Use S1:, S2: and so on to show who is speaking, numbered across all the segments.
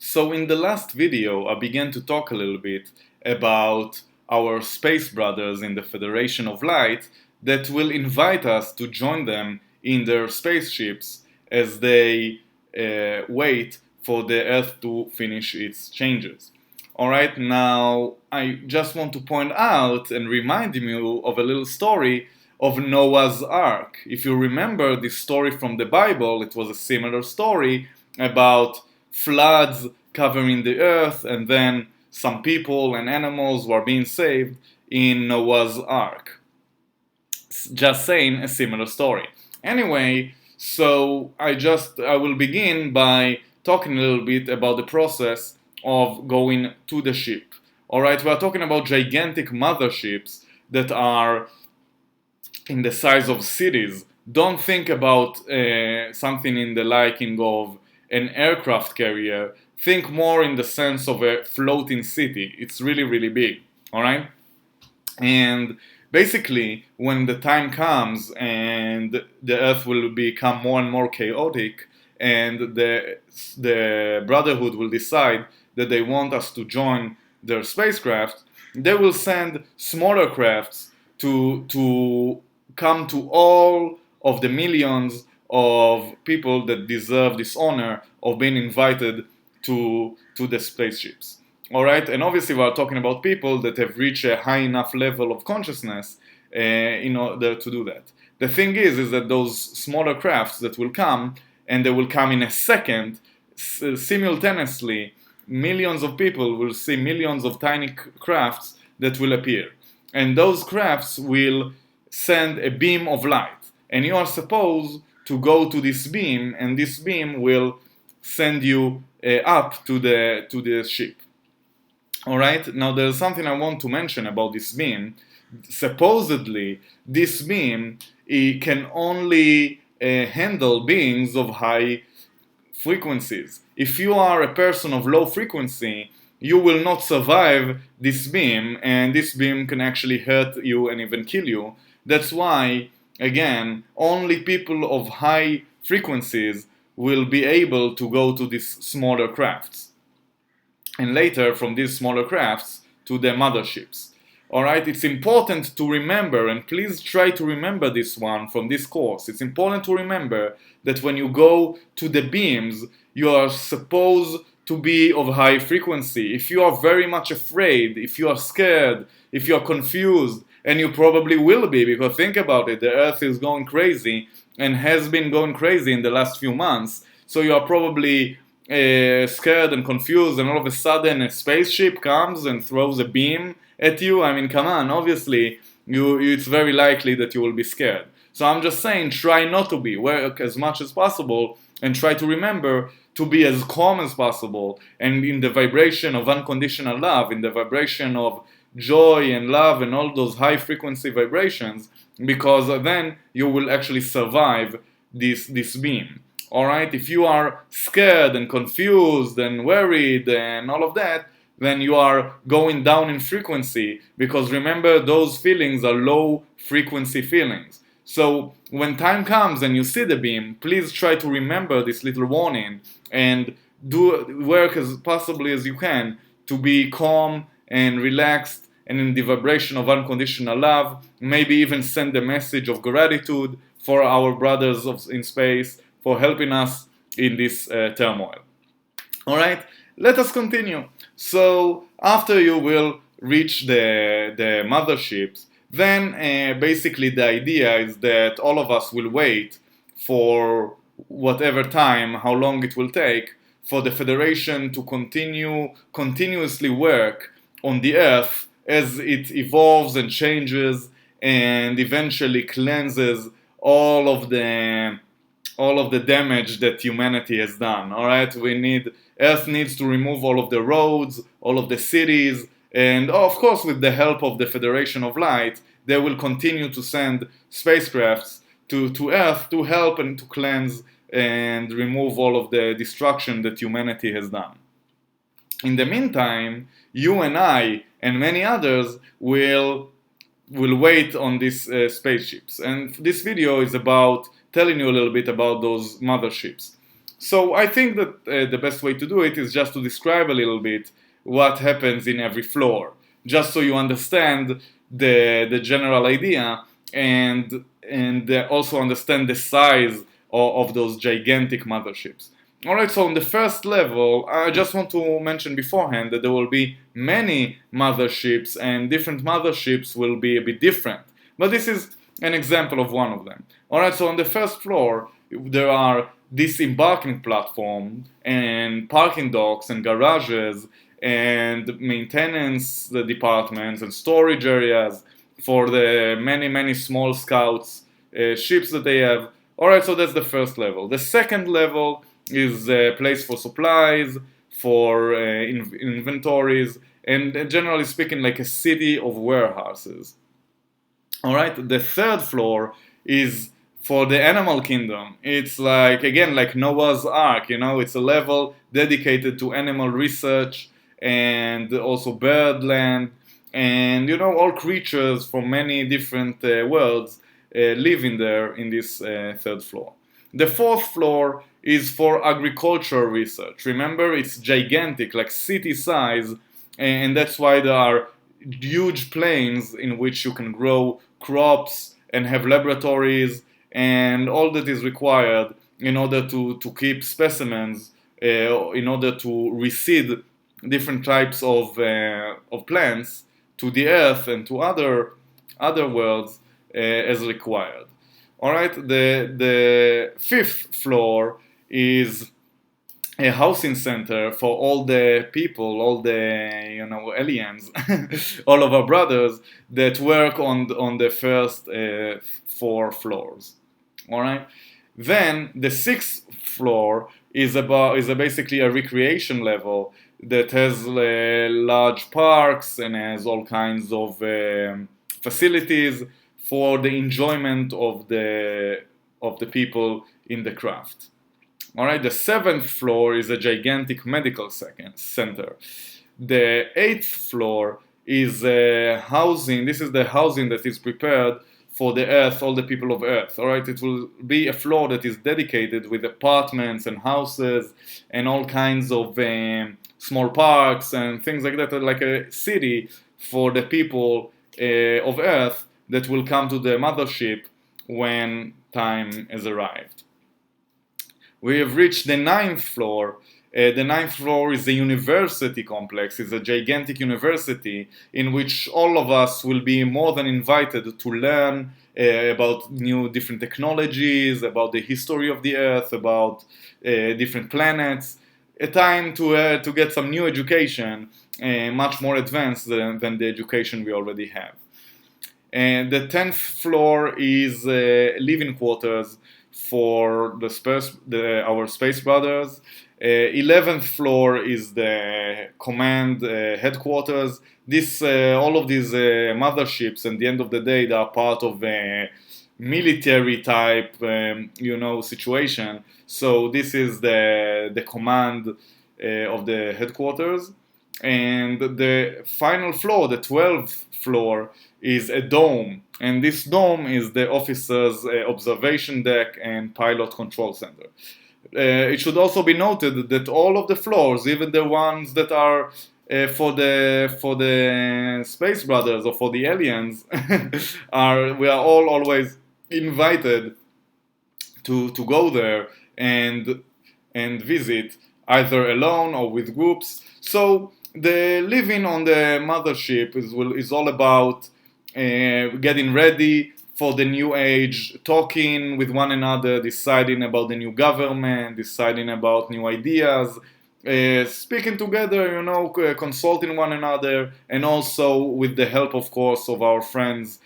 S1: So in the last video, I began to talk a little bit about our space brothers in the Federation of Light that will invite us to join them in their spaceships as they wait for the Earth to finish its changes. Alright, now I just want to point out and remind you of a little story of Noah's Ark. If you remember this story from the Bible, it was a similar story about floods covering the earth, and then some people and animals were being saved in Noah's Ark. Just saying, a similar story. Anyway, so I will begin by talking a little bit about the process of going to the ship. Alright, we are talking about gigantic motherships that are in the size of cities. Don't think about something in the liking of an aircraft carrier. Think more in the sense of a floating city. It's really, really big. Alright? And basically, when the time comes and the Earth will become more and more chaotic, and the Brotherhood will decide that they want us to join their spacecraft, they will send smaller crafts to come to all of the millions of people that deserve this honor of being invited to the spaceships. Alright, and obviously we are talking about people that have reached a high enough level of consciousness in order to do that. The thing is that those smaller crafts that will come, and they will come in a second, simultaneously, millions of people will see millions of tiny crafts that will appear. And those crafts will send a beam of light. And you are supposed to go to this beam, and this beam will send you up to the ship. Alright, now there's something I want to mention about this beam. Supposedly, this beam can only handle beings of high frequencies. If you are a person of low frequency, you will not survive this beam, and this beam can actually hurt you and even kill you. That's why, again, only people of high frequencies will be able to go to these smaller crafts. And later, from these smaller crafts, to the motherships. Alright, it's important to remember, and please try to remember this one from this course. It's important to remember that when you go to the beams, you are supposed to be of high frequency. If you are very much afraid, if you are scared, if you are confused, and you probably will be, because think about it, the Earth is going crazy and has been going crazy in the last few months, so you are probably scared and confused, and all of a sudden a spaceship comes and throws a beam at you. I mean, come on, obviously, it's very likely that you will be scared. So I'm just saying, try not to be, work as much as possible, and try to remember to be as calm as possible, and in the vibration of unconditional love, in the vibration of joy and love and all those high frequency vibrations, because then you will actually survive this beam. Alright, if you are scared and confused and worried and all of that, then you are going down in frequency, because remember, those feelings are low frequency feelings. So when time comes and you see the beam, please try to remember this little warning and do work as possibly as you can to be calm and relaxed and in the vibration of unconditional love. Maybe even send a message of gratitude for our brothers in space for helping us in this turmoil. Alright, let us continue. So after you will reach the motherships, then basically the idea is that all of us will wait for whatever time, how long it will take, for the Federation to continuously work on the Earth as it evolves and changes and eventually cleanses all of the damage that humanity has done. Alright, Earth needs to remove all of the roads, all of the cities, and of course with the help of the Federation of Light, they will continue to send spacecrafts to Earth to help and to cleanse and remove all of the destruction that humanity has done. In the meantime, you and I and many others will wait on these spaceships. And this video is about telling you a little bit about those motherships. So I think that the best way to do it is just to describe a little bit what happens in every floor, just so you understand the general idea and also understand the size of those gigantic motherships. Alright, so on the first level, I just want to mention beforehand that there will be many motherships and different motherships will be a bit different. But this is an example of one of them. Alright, so on the first floor, there are disembarking platform and parking docks and garages and maintenance departments and storage areas for the many small scouts ships that they have. Alright, so that's the first level. The second level is a place for supplies, for inventories, and generally speaking, like a city of warehouses. Alright, the third floor is for the animal kingdom. It's like, again, like Noah's Ark, it's a level dedicated to animal research and also birdland, and all creatures from many different worlds live in there in this third floor. The fourth floor is for agricultural research. Remember, it's gigantic, like city size, and that's why there are huge plains in which you can grow crops and have laboratories and all that is required in order to keep specimens, in order to reseed different types of plants to the earth and to other worlds as required. All right, the fifth floor is a housing center for all the people, all the aliens, all of our brothers that work on the first 4 floors. All right. Then the 6th floor is basically a recreation level that has large parks and has all kinds of facilities for the enjoyment of the people in the craft. All right, the 7th floor is a gigantic medical center. The 8th floor is housing. This is the housing that is prepared for the Earth, all the people of Earth. All right, it will be a floor that is dedicated with apartments and houses and all kinds of small parks and things like that, like a city for the people of Earth that will come to the mothership when time has arrived. We have reached the 9th floor. The 9th floor is a university complex. It's a gigantic university in which all of us will be more than invited to learn about new different technologies, about the history of the Earth, about different planets. A time to get some new education, much more advanced than the education we already have. And the 10th floor is living quarters for our space brothers. 11th floor is the command headquarters. All of these motherships, at the end of the day, they are part of a military type, situation. So this is the command of the headquarters. And the final floor, the 12th floor, is a dome, and this dome is the officers' observation deck and pilot control center. It should also be noted that all of the floors, even the ones that are for the space brothers or for the aliens, we are all always invited to go there and visit, either alone or with groups. So the living on the mothership is all about getting ready for the new age, talking with one another, deciding about the new government, deciding about new ideas, speaking together, consulting one another, and also with the help, of course, of our friends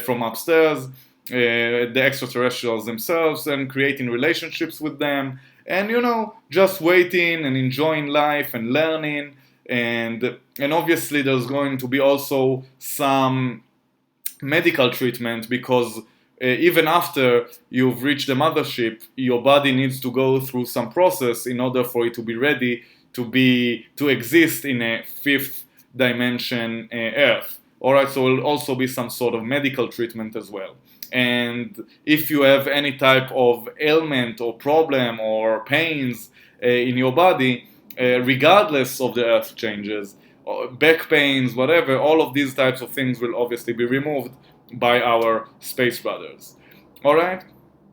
S1: from upstairs, the extraterrestrials themselves, and creating relationships with them, and just waiting and enjoying life and learning, and obviously there's going to be also some medical treatment, because even after you've reached the mothership, your body needs to go through some process in order for it to be ready to exist in a 5th dimension Earth. Alright, so it will also be some sort of medical treatment as well. And if you have any type of ailment or problem or pains in your body, regardless of the earth changes, back pains, whatever, all of these types of things will obviously be removed by our space brothers. Alright?